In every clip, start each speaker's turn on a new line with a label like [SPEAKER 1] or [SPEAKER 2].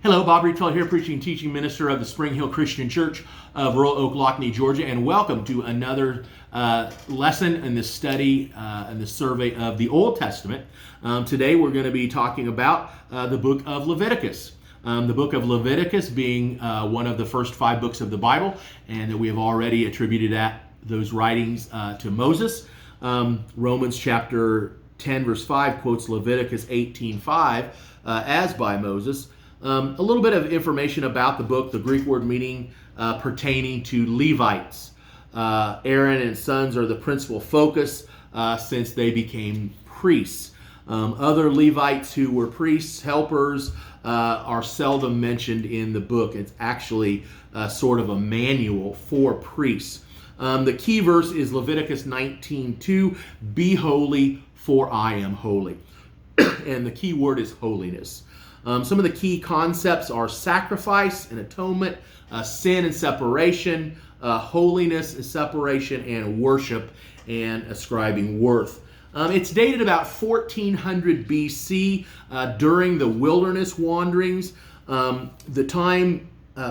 [SPEAKER 1] Hello, Bob Reedfeld here, preaching and teaching minister of the Spring Hill Christian Church of Rural Oak, Lockney, Georgia, and welcome to another lesson in the study and the survey of the Old Testament. Today we're going to be talking about the book of Leviticus. The book of Leviticus being one of the first 5 books of the Bible, and that we have already attributed those writings to Moses. Romans chapter 10 verse 5 quotes Leviticus 18:5 as by Moses. A little bit of information about the book, the Greek word meaning pertaining to Levites. Aaron and sons are the principal focus since they became priests. Other Levites who were priests, helpers, are seldom mentioned in the book. It's actually sort of a manual for priests. The key verse is Leviticus 19:2, "Be holy, for I am holy." And the key word is holiness. Some of the key concepts are sacrifice and atonement, sin and separation, holiness and separation, and worship and ascribing worth. It's dated about 1400 BC during the wilderness wanderings. The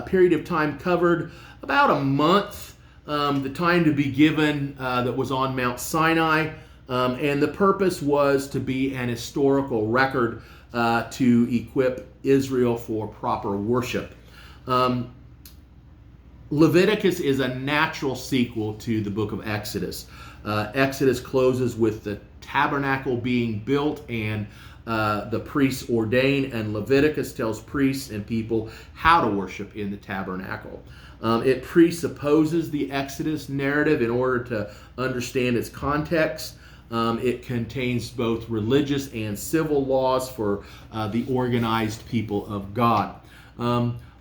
[SPEAKER 1] period of time covered about a month, the time to be given that was on Mount Sinai, and the purpose was to be an historical record to equip Israel for proper worship. Leviticus is a natural sequel to the book of Exodus. Exodus closes with the tabernacle being built and the priests ordained, and Leviticus tells priests and people how to worship in the tabernacle. It presupposes the Exodus narrative in order to understand its context. It contains both religious and civil laws for the organized people of God.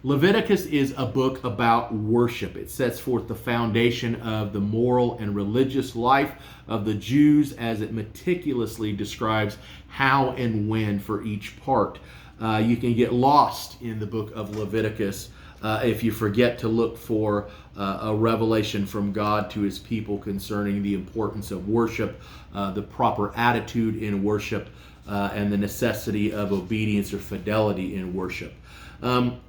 [SPEAKER 1] Leviticus is a book about worship. It sets forth the foundation of the moral and religious life of the Jews as it meticulously describes how and when for each part. You can get lost in the book of Leviticus if you forget to look for a revelation from God to his people concerning the importance of worship, the proper attitude in worship, and the necessity of obedience or fidelity in worship.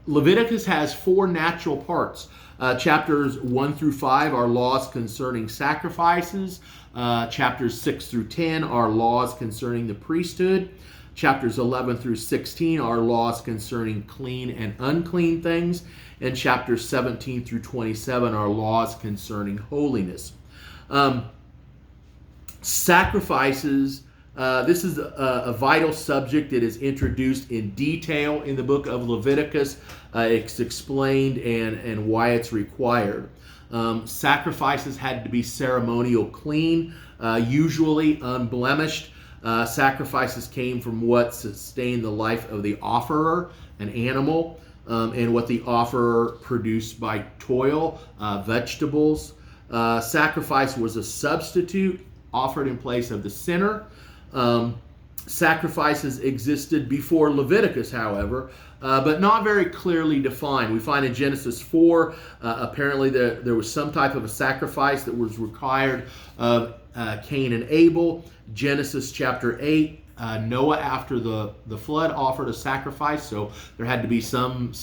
[SPEAKER 1] Leviticus has 4 natural parts. Chapters 1 through 5 are laws concerning sacrifices. Chapters 6 through 10 are laws concerning the priesthood. Chapters 11 through 16 are laws concerning clean and unclean things. And chapters 17 through 27 are laws concerning holiness. Sacrifices, this is a vital subject that is introduced in detail in the book of Leviticus. It's explained and why it's required. Sacrifices had to be ceremonial clean, usually unblemished. Sacrifices came from what sustained the life of the offerer, an animal, and what the offerer produced by toil, vegetables. Sacrifice was a substitute offered in place of the sinner. Sacrifices existed before Leviticus, however, but not very clearly defined. We find in Genesis 4, apparently there was some type of a sacrifice that was required of Cain and Abel. Genesis chapter 8, Noah after the flood offered a sacrifice, so there had to be some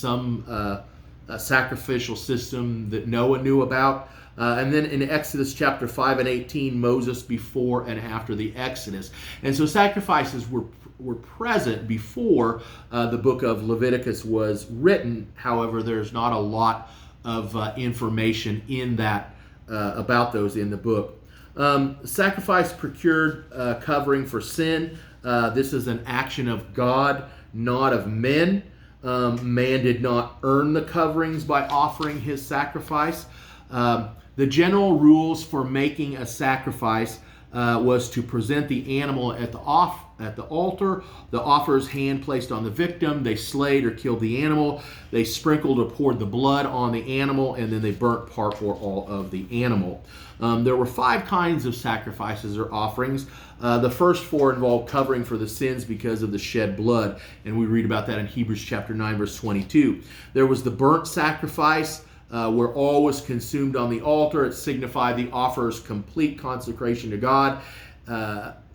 [SPEAKER 1] sacrificial system that Noah knew about. And then in Exodus chapter 5 and 18, Moses before and after the Exodus. And so sacrifices were present before the book of Leviticus was written. However, there's not a lot of information in that about those in the book. Sacrifice procured covering for sin. This is an action of God, not of men. Man did not earn the coverings by offering his sacrifice. The general rules for making a sacrifice was to present the animal at the altar. The offerer's hand placed on the victim. They slayed or killed the animal. They sprinkled or poured the blood on the animal, and then they burnt part or all of the animal. There were 5 kinds of sacrifices or offerings. The first 4 involved covering for the sins because of the shed blood, and we read about that in Hebrews chapter 9, verse 22. There was the burnt sacrifice, where all was consumed on the altar. It signified the offerer's complete consecration to God,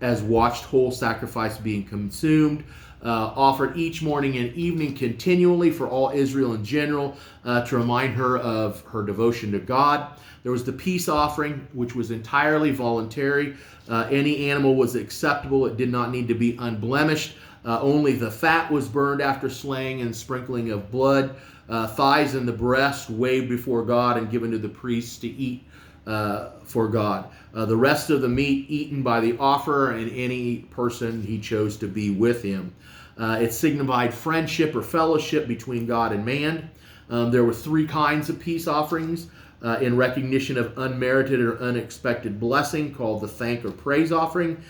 [SPEAKER 1] as watched whole sacrifice being consumed. offered each morning and evening continually for all Israel in general to remind her of her devotion to God. There was the peace offering, which was entirely voluntary. Any animal was acceptable. It did not need to be unblemished. Only the fat was burned after slaying and sprinkling of blood. Thighs and the breast waved before God and given to the priests to eat for God. The rest of the meat eaten by the offerer and any person he chose to be with him. It signified friendship or fellowship between God and man. There were three kinds of peace offerings in recognition of unmerited or unexpected blessing, called the thank or praise offering,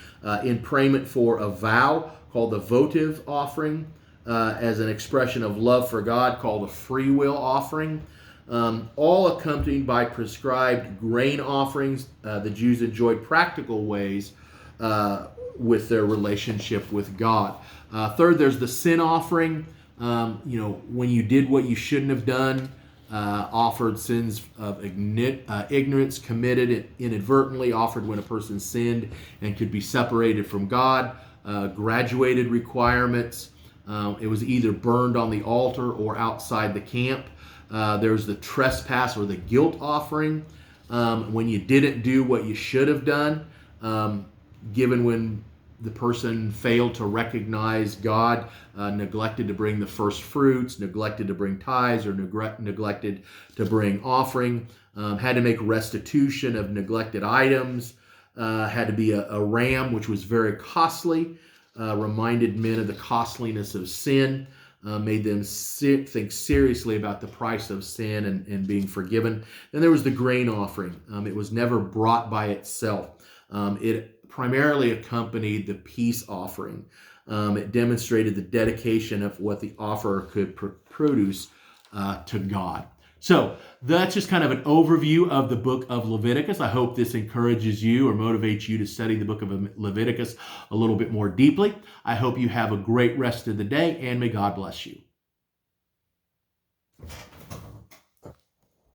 [SPEAKER 1] in payment for a vow, called the votive offering, as an expression of love for God, called a free will offering. All accompanied by prescribed grain offerings. The Jews enjoyed practical ways with their relationship with God. Third, there's the sin offering. When you did what you shouldn't have done, offered sins of ignorance committed inadvertently, offered when a person sinned and could be separated from God. Graduated requirements. It was either burned on the altar or outside the camp. There's the trespass or the guilt offering, when you didn't do what you should have done, given when the person failed to recognize God, neglected to bring the first fruits, neglected to bring tithes, or neglected to bring offering, had to make restitution of neglected items, had to be a ram, which was very costly, reminded men of the costliness of sin, made them think seriously about the price of sin and being forgiven. Then there was the grain offering. It was never brought by itself. It primarily accompanied the peace offering. It demonstrated the dedication of what the offerer could produce to God. So that's just kind of an overview of the book of Leviticus. I hope this encourages you or motivates you to study the book of Leviticus a little bit more deeply. I hope you have a great rest of the day, and may God bless you.